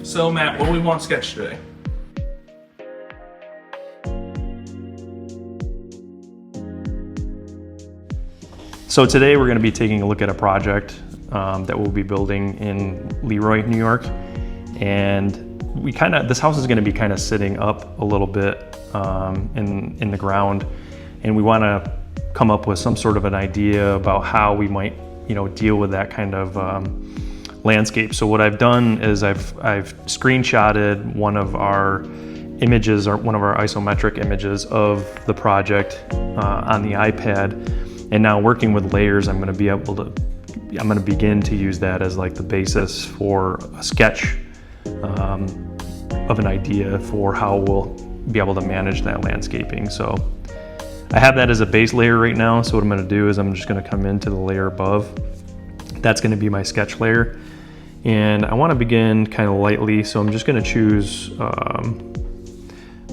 So Matt, what do we want to sketch today? So today we're going to be taking a look at a project that we'll be building in Leroy, New York. And this house is going to be kind of sitting up a little bit in the ground. And we want to come up with some sort of an idea about how we might, deal with that kind of landscape. So what I've done is I've screenshotted one of our images, or one of our isometric images of the project on the iPad. And now working with layers, I'm going to begin to use that as like the basis for a sketch of an idea for how we'll be able to manage that landscaping. So I have that as a base layer right now. So what I'm going to do is I'm just going to come into the layer above. That's going to be my sketch layer. And I want to begin kind of lightly. So I'm just going to choose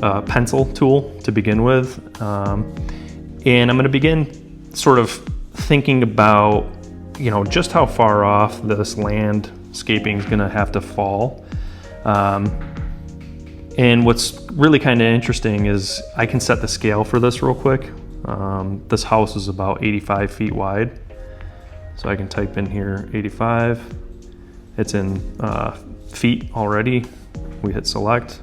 a pencil tool to begin with. And I'm going to begin sort of thinking about, just how far off this landscaping is going to have to fall. And what's really kind of interesting is I can set the scale for this real quick. This house is about 85 feet wide. So I can type in here 85. It's in feet already. We hit select.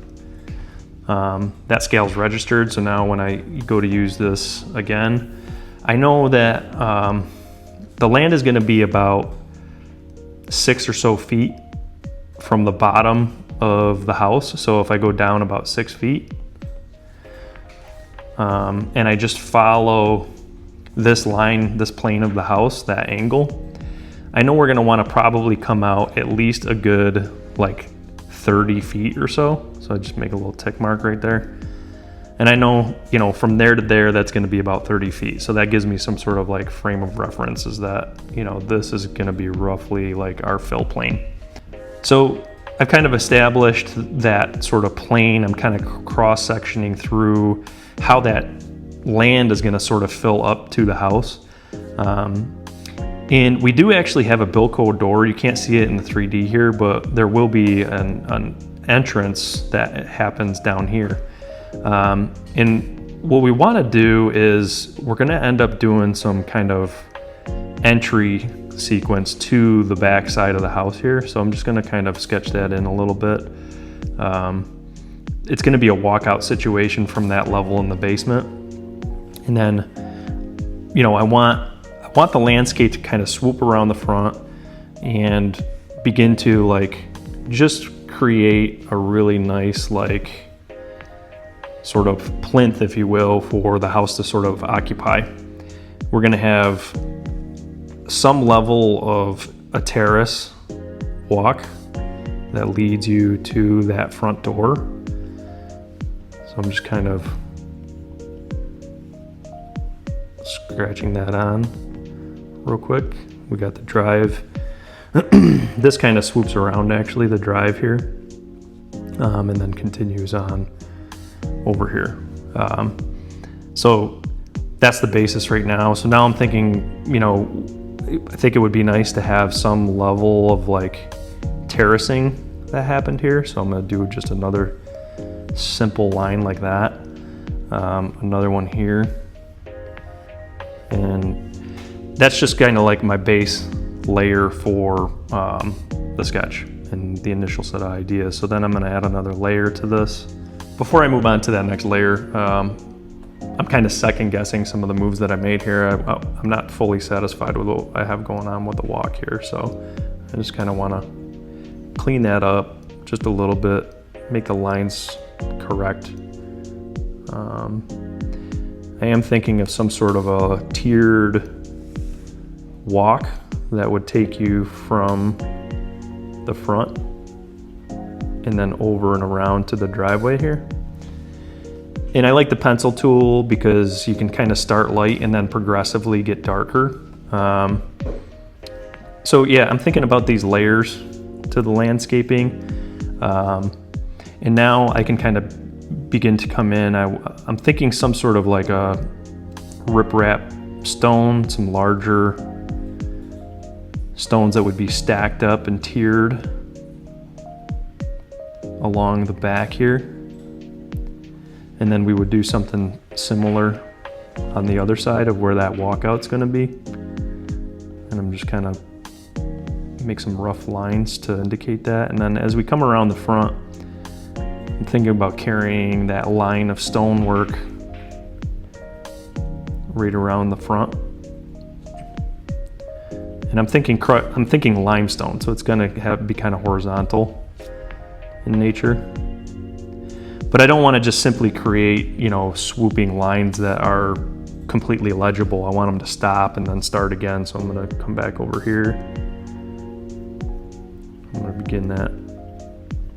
That scale's registered. So now when I go to use this again, I know that the land is going to be about 6 or so feet from the bottom of the house. So if I go down about 6 feet, and I just follow this line, this plane of the house, that angle, I know we're going to want to probably come out at least a good like 30 feet or so. So I just make a little tick mark right there. And I know, from there to there, that's going to be about 30 feet. So that gives me some sort of like frame of reference, is that, this is going to be roughly like our fill plane. So I've kind of established that sort of plane. I'm kind of cross-sectioning through how that land is going to sort of fill up to the house. And we do actually have a Bilco door. You can't see it in the 3D here, but there will be an entrance that happens down here. And what we want to do is we're going to end up doing some kind of entry sequence to the back side of the house here. So I'm just going to kind of sketch that in a little bit. It's going to be a walkout situation from that level in the basement. And then, I want the landscape to kind of swoop around the front and begin to like just create a really nice like sort of plinth, if you will, for the house to sort of occupy. We're going to have some level of a terrace walk that leads you to that front door. So I'm just kind of scratching that on real quick. We got the drive. This kind of swoops around actually, the drive here, and then continues on over here. So that's the basis right now. So now I'm thinking, I think it would be nice to have some level of like terracing that happened here. So I'm going to do just another simple line like that. Another one here. And that's just kind of like my base layer for the sketch and the initial set of ideas. So then I'm going to add another layer to this. Before I move on to that next layer, I'm kind of second guessing some of the moves that I made here. I'm not fully satisfied with what I have going on with the walk here. So I just kind of want to clean that up just a little bit, make the lines correct. I am thinking of some sort of a tiered walk that would take you from the front and then over and around to the driveway here. And I like the pencil tool because you can kind of start light and then progressively get darker. So yeah, I'm thinking about these layers to the landscaping. And now I can kind of begin to come in. I'm thinking some sort of like a riprap stone, some larger stones that would be stacked up and tiered. along the back here. And then we would do something similar on the other side of where that walkout's gonna be. And I'm just kind of make some rough lines to indicate that. And then as we come around the front, I'm thinking about carrying that line of stonework right around the front. And I'm thinking limestone, so it's gonna be kind of horizontal in nature. But I don't want to just simply create, you know, swooping lines that are completely legible. I want them to stop and then start again. So I'm gonna come back over here. I'm gonna begin that.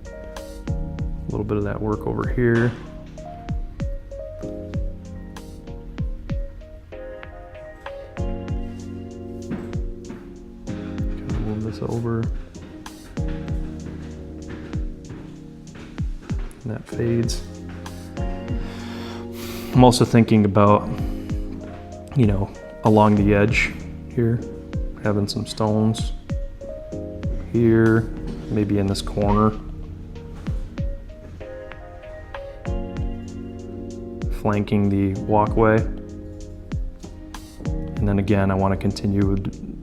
A little bit of that work over here. Move this over. And that fades. I'm also thinking about, you know, along the edge here, having some stones here, maybe in this corner. Flanking the walkway. And then again, I want to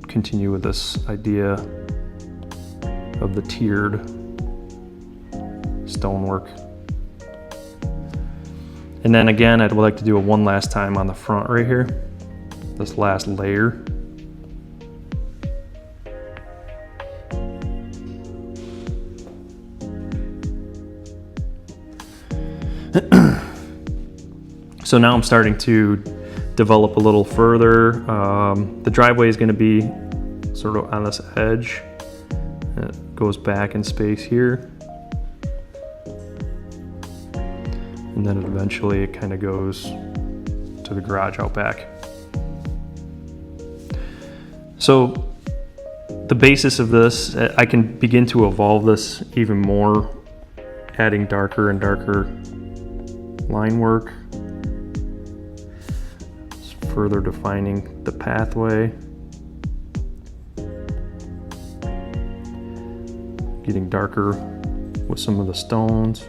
continue with this idea of the tiered stonework. And then again, I'd like to do it one last time on the front right here, this last layer. So now I'm starting to develop a little further. The driveway is going to be sort of on this edge. It goes back in space here. And then eventually it kind of goes to the garage out back. So the basis of this, I can begin to evolve this even more, adding darker and darker line work. Further defining the pathway. Getting darker with some of the stones.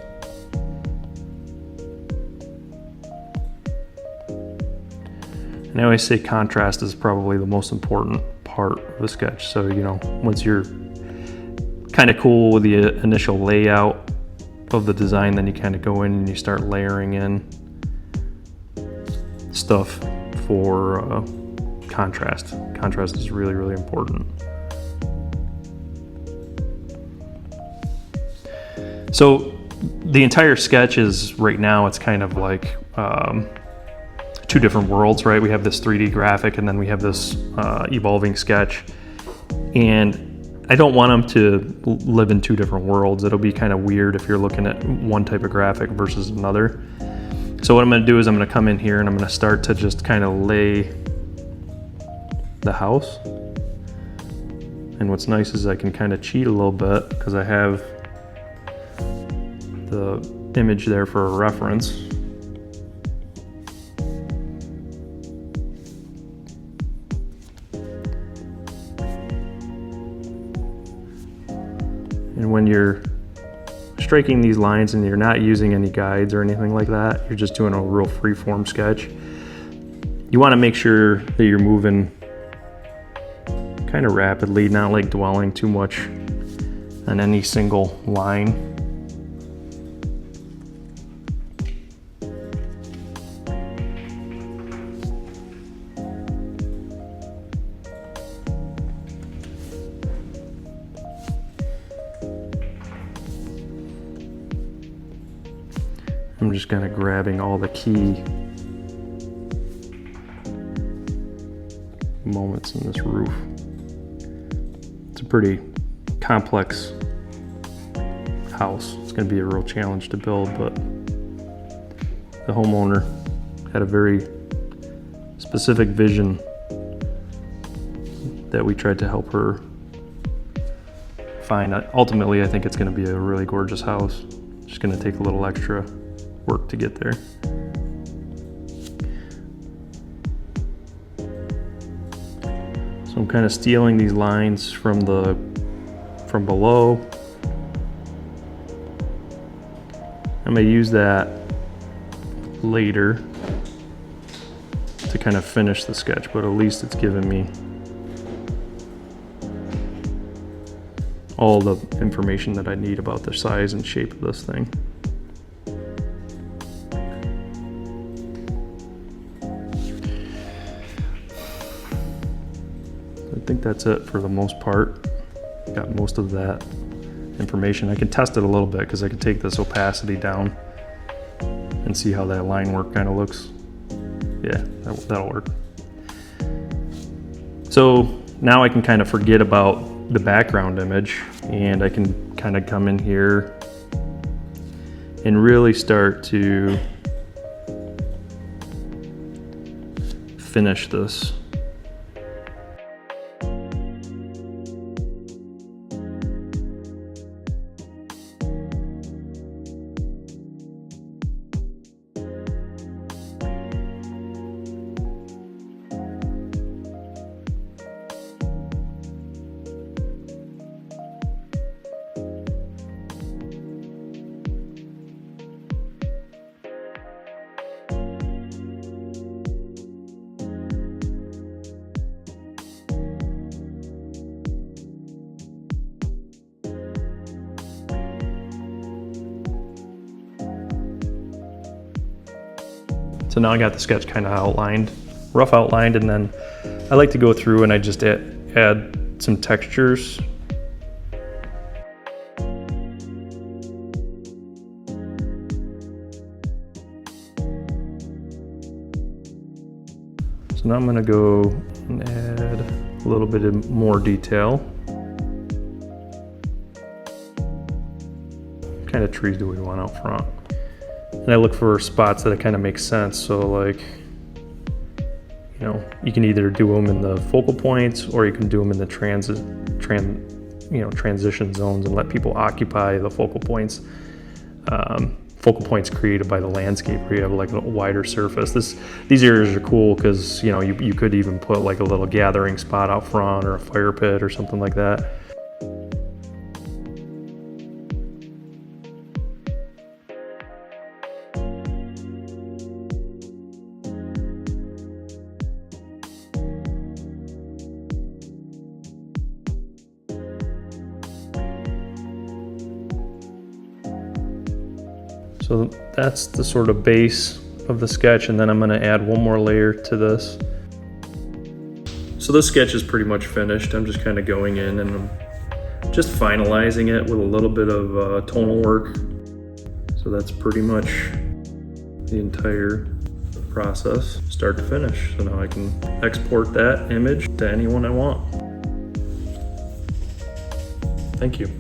And I always say contrast is probably the most important part of the sketch. So, you know, once you're kind of cool with the initial layout of the design, then you kind of go in and you start layering in stuff for contrast. Contrast is really, really important. So the entire sketch is, right now, it's kind of like two different worlds, right? We have this 3D graphic and then we have this evolving sketch. And I don't want them to live in two different worlds. It'll be kind of weird if you're looking at one type of graphic versus another. So what I'm going to do is I'm going to come in here and I'm going to start to just kind of lay the house. And what's nice is I can kind of cheat a little bit because I have the image there for a reference. And when you're striking these lines and you're not using any guides or anything like that, you're just doing a real free-form sketch, you want to make sure that you're moving kind of rapidly, not like dwelling too much on any single line. I'm just kind of grabbing all the key moments in this roof. It's a pretty complex house. It's going to be a real challenge to build, but the homeowner had a very specific vision that we tried to help her find. Ultimately, I think it's going to be a really gorgeous house. It's just going to take a little extra work to get there. So I'm kind of stealing these lines from below. I'm gonna use that later to kind of finish the sketch, but at least it's given me all the information that I need about the size and shape of this thing. I think that's it for the most part. Got most of that information. I can test it a little bit because I can take this opacity down and see how that line work kind of looks. Yeah, that'll work. So now I can kind of forget about the background image and I can kind of come in here and really start to finish this. So now I got the sketch kind of outlined, rough outlined, and then I like to go through and I just add some textures. So now I'm gonna go and add a little bit of more detail. What kind of trees do we want out front? And I look for spots that kind of make sense. So like, you know, you can either do them in the focal points or you can do them in the transition zones and let people occupy the focal points. Focal points created by the landscape where you have like a wider surface. These areas are cool because, you know, you could even put like a little gathering spot out front or a fire pit or something like that. So that's the sort of base of the sketch, and then I'm gonna add one more layer to this. So this sketch is pretty much finished. I'm just kind of going in and I'm just finalizing it with a little bit of tonal work. So that's pretty much the entire process, start to finish. So now I can export that image to anyone I want. Thank you.